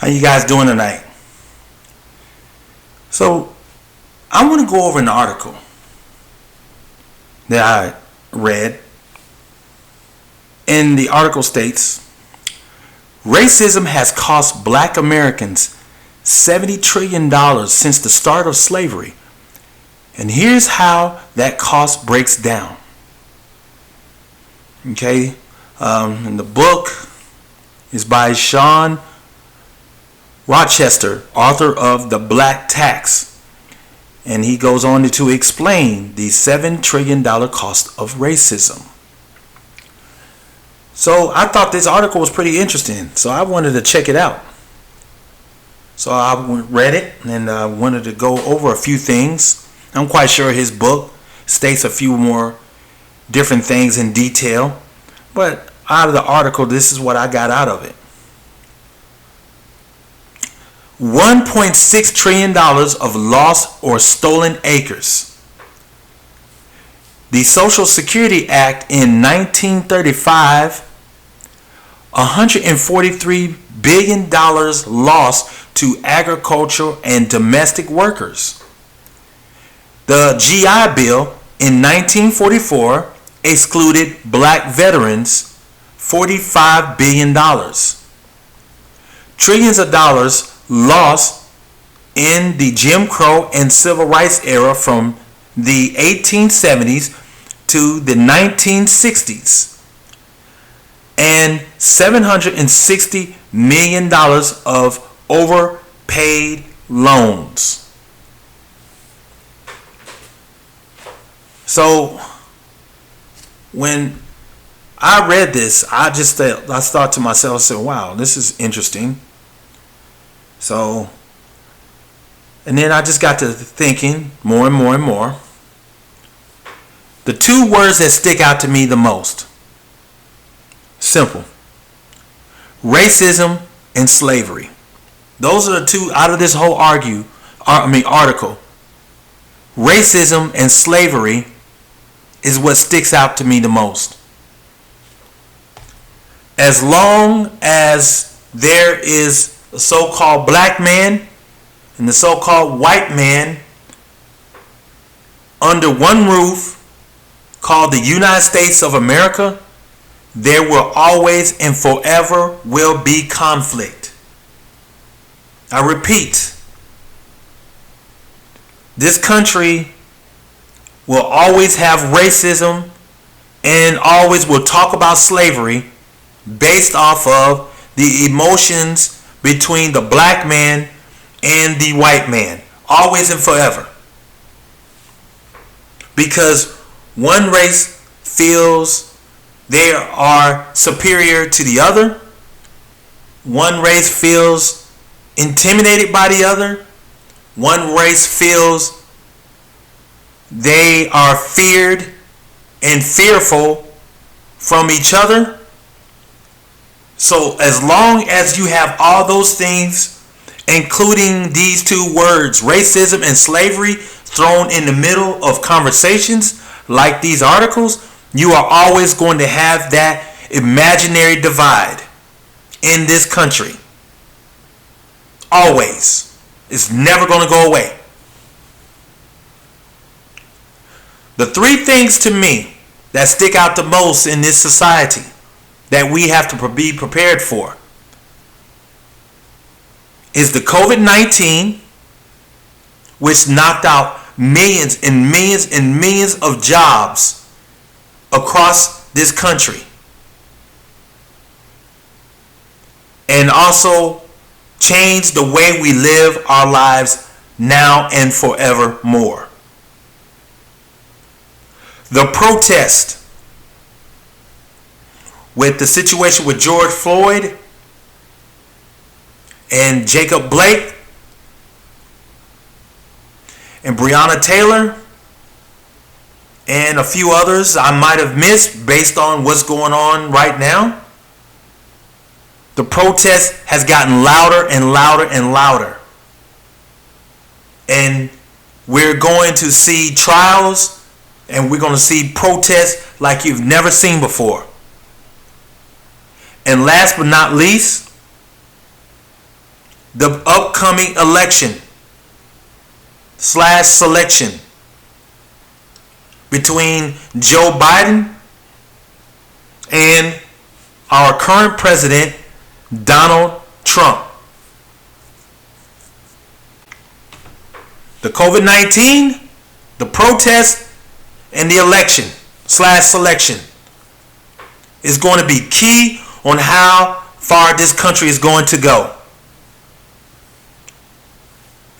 How you guys doing tonight? So, I want to go over an article that I read. And the article states, racism has cost black Americans $70 trillion since the start of slavery. And here's how that cost breaks down. Okay, and the book is by Sean Rochester, author of The Black Tax. And he goes on to explain the $7 trillion cost of racism. So I thought this article was pretty interesting, so I wanted to check it out. So I read it and I wanted to go over a few things. I'm quite sure his book states a few more different things in detail, but out of the article, this is what I got out of it. $1.6 trillion of lost or stolen acres. The Social Security Act in 1935, $143 billion lost to agriculture and domestic workers. The GI Bill in 1944 excluded black veterans, $45 billion. Trillions of dollars lost in the Jim Crow and Civil Rights era from the 1870s to the 1960s, and $760 million of overpaid loans. So when I read this, I thought to myself, I said, wow, this is interesting. So, and then I just got to thinking more and more and more. The two words that stick out to me the most, simple: racism and slavery. Those are the two out of this whole article. Racism and slavery is what sticks out to me the most. As long as there is the so-called black man and the so-called white man under one roof called the United States of America, there will always and forever will be conflict. I repeat, this country will always have racism and always will talk about slavery based off of the emotions between the black man and the white man, always and forever. Because one race feels they are superior to the other, one race feels intimidated by the other, one race feels they are feared and fearful from each other. So as long as you have all those things, including these two words, racism and slavery, thrown in the middle of conversations like these articles, you are always going to have that imaginary divide in this country. Always. It's never going to go away. The three things to me that stick out the most in this society that we have to be prepared for is the COVID-19, which knocked out millions and millions and millions of jobs across this country, and also changed the way we live our lives now and forevermore. The protest with the situation with George Floyd and Jacob Blake and Breonna Taylor and a few others I might have missed based on what's going on right now. The protest has gotten louder and louder and louder. And we're going to see trials and we're going to see protests like you've never seen before. And last but not least, the upcoming election/selection between Joe Biden and our current president, Donald Trump. The COVID-19, the protest, and the election/selection is going to be key on how far this country is going to go.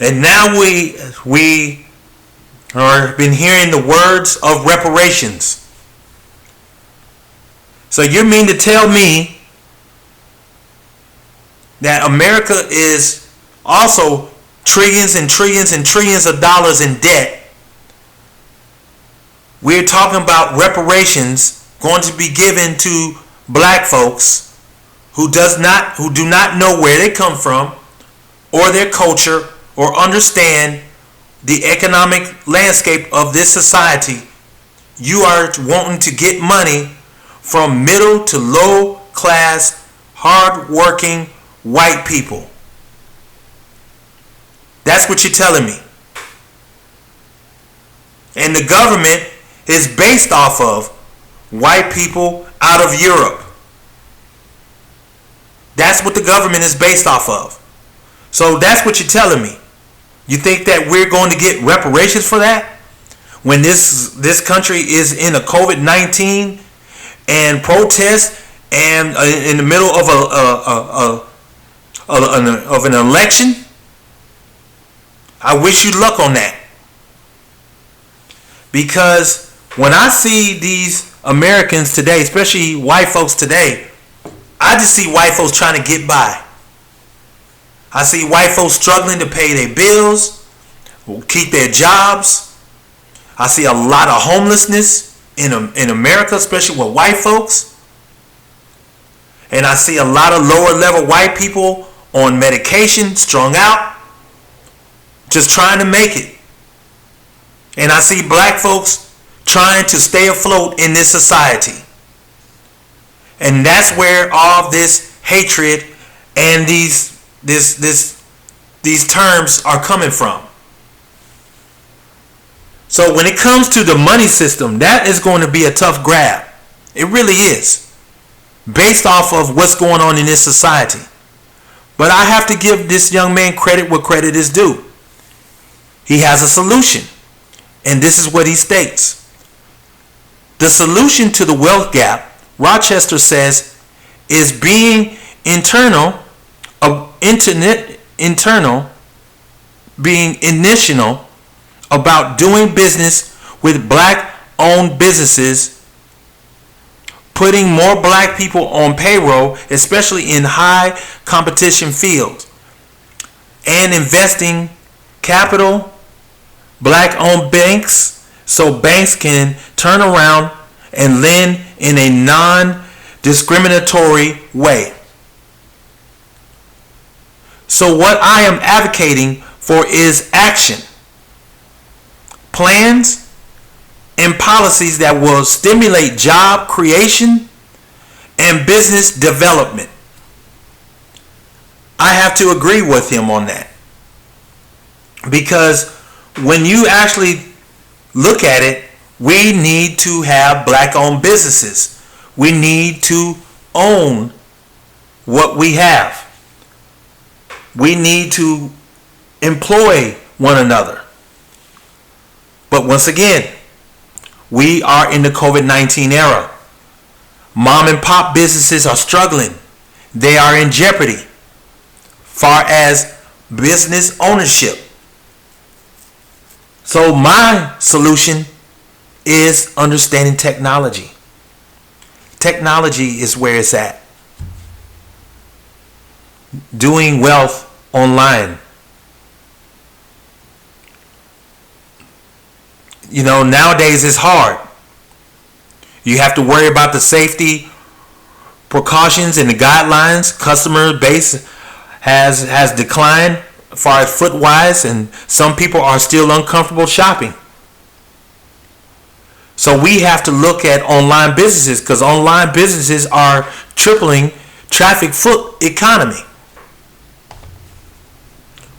And now we are been hearing the words of reparations. So you mean to tell me that America is also trillions and trillions and trillions of dollars in debt? We're talking about reparations going to be given to black folks who do not know where they come from or their culture or understand the economic landscape of this society. You are wanting to get money from middle to low class, hard working white people. That's what you're telling me. And the government is based off of white people out of Europe. That's what the government is based off of. So that's what you're telling me. You think that we're going to get reparations for that? When this country is in a COVID-19 and protest and in the middle of an election? I wish you luck on that. Because when I see these Americans today, especially white folks today, I just see white folks trying to get by. I see white folks struggling to pay their bills, keep their jobs. I see a lot of homelessness in America, especially with white folks. And I see a lot of lower level white people on medication, strung out, just trying to make it. And I see black folks trying to stay afloat in this society. And that's where all this hatred and these terms are coming from. So when it comes to the money system, that is going to be a tough grab. It really is. Based off of what's going on in this society. But I have to give this young man credit where credit is due. He has a solution. And this is what he states. The solution to the wealth gap, Rochester says, is being being intentional about doing business with black-owned businesses, putting more black people on payroll, especially in high competition fields, and investing capital, black-owned banks, so banks can turn around and lend in a non-discriminatory way. So what I am advocating for is action, plans, and policies that will stimulate job creation and business development. I have to agree with him on that. Because when you actually look at it, we need to have black-owned businesses. We need to own what we have. We need to employ one another. But once again, we are in the COVID-19 era. Mom and pop businesses are struggling. They are in jeopardy far as business ownership. So my solution is understanding technology. Technology is where it's at. Doing wealth online. You know, nowadays it's hard. You have to worry about the safety precautions and the guidelines. Customer base has declined as far as foot-wise, and some people are still uncomfortable shopping. So we have to look at online businesses, because online businesses are tripling traffic foot economy.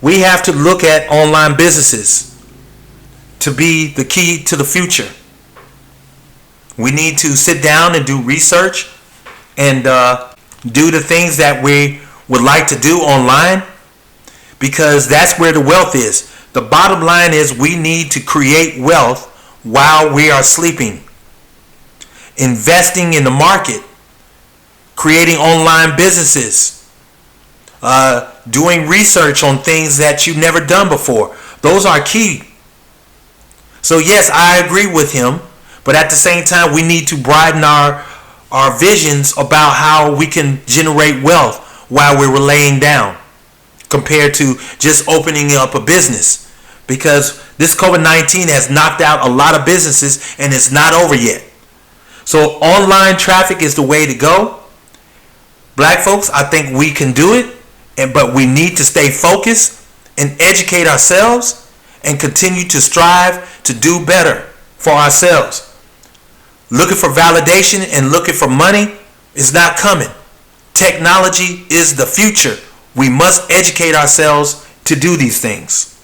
We have to look at online businesses to be the key to the future. We need to sit down and do research and do the things that we would like to do online, because that's where the wealth is. The bottom line is we need to create wealth while we are sleeping. Investing in the market, creating online businesses, doing research on things that you've never done before. Those are key. So yes, I agree with him, but at the same time, we need to broaden our visions about how we can generate wealth while we're laying down, compared to just opening up a business. Because this COVID-19 has knocked out a lot of businesses and it's not over yet. So online traffic is the way to go. Black folks, I think we can do it, but we need to stay focused and educate ourselves and continue to strive to do better for ourselves. Looking for validation and looking for money is not coming. Technology is the future. We must educate ourselves to do these things.